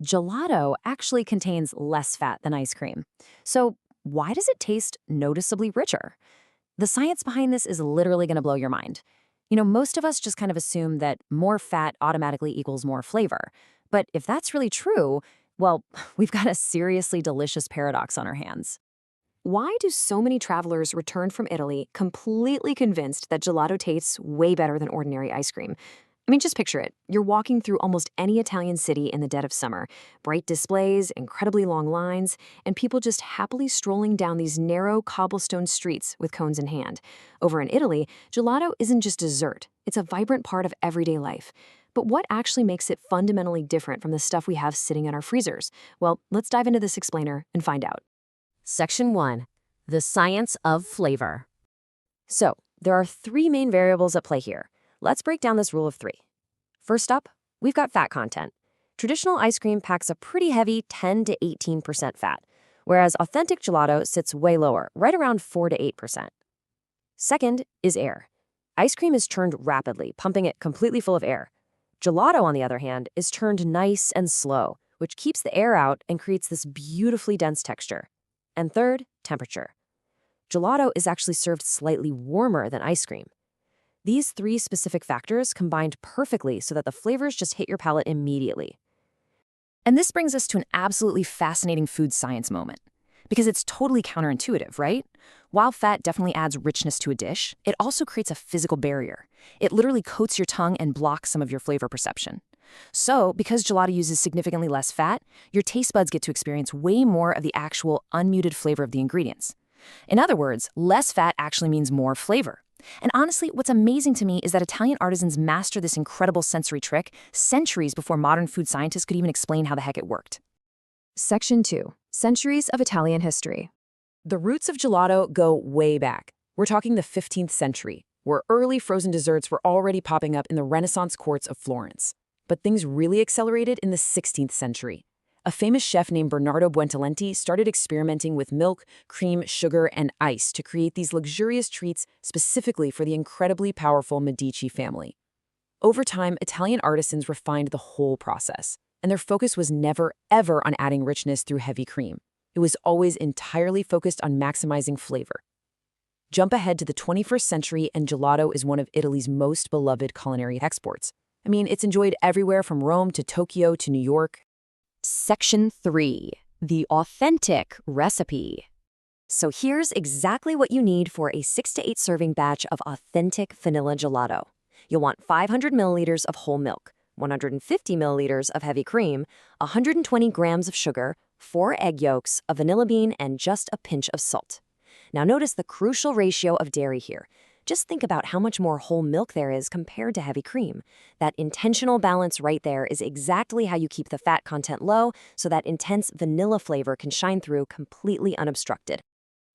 Gelato actually contains less fat than ice cream. So, why does it taste noticeably richer? The science behind this is literally going to blow your mind. Most of us just kind of assume that more fat automatically equals more flavor. But if that's really true, well, we've got a seriously delicious paradox on our hands. Why do so many travelers return from Italy completely convinced that gelato tastes way better than ordinary ice cream? I mean, just picture it. You're walking through almost any Italian city in the dead of summer. Bright displays, incredibly long lines, and people just happily strolling down these narrow cobblestone streets with cones in hand. Over in Italy, gelato isn't just dessert, it's a vibrant part of everyday life. But what actually makes it fundamentally different from the stuff we have sitting in our freezers? Well, let's dive into this explainer and find out. Section 1. The Science of Flavor. So, there are three main variables at play here. Let's break down this rule of three. First up, we've got fat content. Traditional ice cream packs a pretty heavy 10 to 18% fat, whereas authentic gelato sits way lower, right around 4 to 8%. Second is air. Ice cream is churned rapidly, pumping it completely full of air. Gelato, on the other hand, is churned nice and slow, which keeps the air out and creates this beautifully dense texture. And third, temperature. Gelato is actually served slightly warmer than ice cream. These three specific factors combined perfectly so that the flavors just hit your palate immediately. And this brings us to an absolutely fascinating food science moment. Because it's totally counterintuitive, right? While fat definitely adds richness to a dish, it also creates a physical barrier. It literally coats your tongue and blocks some of your flavor perception. So, because gelato uses significantly less fat, your taste buds get to experience way more of the actual unmuted flavor of the ingredients. In other words, less fat actually means more flavor. And honestly, what's amazing to me is that Italian artisans mastered this incredible sensory trick centuries before modern food scientists could even explain how the heck it worked. Section 2. Centuries of Italian History. The roots of gelato go way back. We're talking the 15th century, where early frozen desserts were already popping up in the Renaissance courts of Florence. But things really accelerated in the 16th century. A famous chef named Bernardo Buontalenti started experimenting with milk, cream, sugar, and ice to create these luxurious treats specifically for the incredibly powerful Medici family. Over time, Italian artisans refined the whole process, and their focus was never, ever on adding richness through heavy cream. It was always entirely focused on maximizing flavor. Jump ahead to the 21st century, and gelato is one of Italy's most beloved culinary exports. I mean, it's enjoyed everywhere from Rome to Tokyo to New York. Section 3. The Authentic Recipe. So here's exactly what you need for a 6 to 8 serving batch of authentic vanilla gelato. You'll want 500 milliliters of whole milk, 150 milliliters of heavy cream, 120 grams of sugar, 4 egg yolks, a vanilla bean, and just a pinch of salt. Now notice the crucial ratio of dairy here. Just think about how much more whole milk there is compared to heavy cream. That intentional balance right there is exactly how you keep the fat content low so that intense vanilla flavor can shine through completely unobstructed.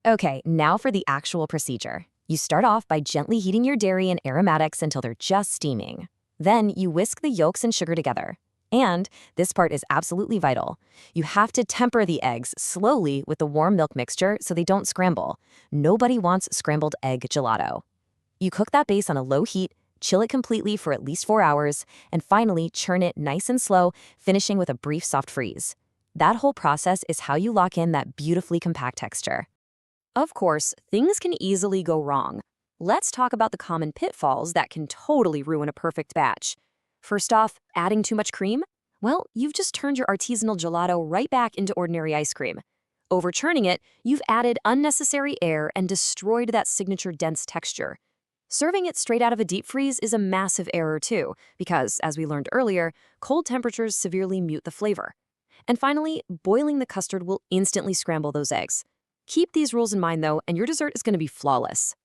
Okay, now for the actual procedure. You start off by gently heating your dairy and aromatics until they're just steaming. Then you whisk the yolks and sugar together. And this part is absolutely vital. You have to temper the eggs slowly with the warm milk mixture so they don't scramble. Nobody wants scrambled egg gelato. You cook that base on a low heat, chill it completely for at least 4 hours, and finally churn it nice and slow, finishing with a brief soft freeze. That whole process is how you lock in that beautifully compact texture. Of course, things can easily go wrong. Let's talk about the common pitfalls that can totally ruin a perfect batch. First off, adding too much cream? Well, you've just turned your artisanal gelato right back into ordinary ice cream. Over churning it, you've added unnecessary air and destroyed that signature dense texture. Serving it straight out of a deep freeze is a massive error too, because, as we learned earlier, cold temperatures severely mute the flavor. And finally, boiling the custard will instantly scramble those eggs. Keep these rules in mind though, and your dessert is going to be flawless.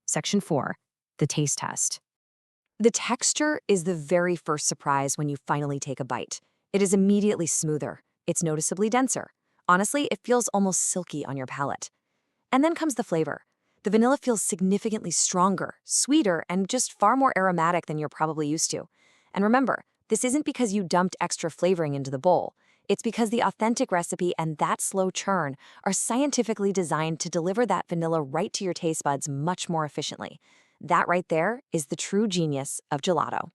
Section 4. The taste test. The texture is the very first surprise when you finally take a bite. It is immediately smoother. It's noticeably denser. Honestly, it feels almost silky on your palate. And then comes the flavor. The vanilla feels significantly stronger, sweeter, and just far more aromatic than you're probably used to. And remember, this isn't because you dumped extra flavoring into the bowl. It's because the authentic recipe and that slow churn are scientifically designed to deliver that vanilla right to your taste buds much more efficiently. That right there is the true genius of gelato.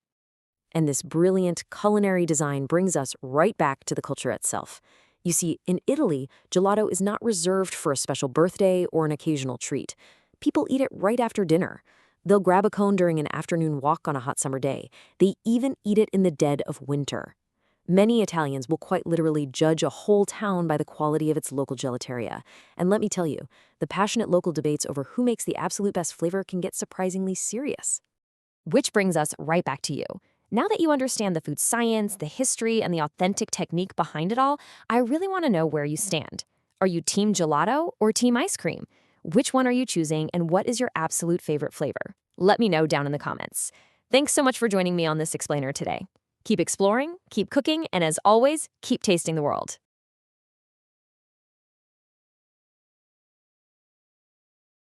And this brilliant culinary design brings us right back to the culture itself. You see, in Italy, gelato is not reserved for a special birthday or an occasional treat. People eat it right after dinner. They'll grab a cone during an afternoon walk on a hot summer day. They even eat it in the dead of winter. Many Italians will quite literally judge a whole town by the quality of its local gelateria. And let me tell you, the passionate local debates over who makes the absolute best flavor can get surprisingly serious. Which brings us right back to you. Now that you understand the food science, the history, and the authentic technique behind it all, I really want to know where you stand. Are you team gelato or team ice cream? Which one are you choosing, and what is your absolute favorite flavor? Let me know down in the comments. Thanks so much for joining me on this explainer today. Keep exploring, keep cooking, and as always, keep tasting the world.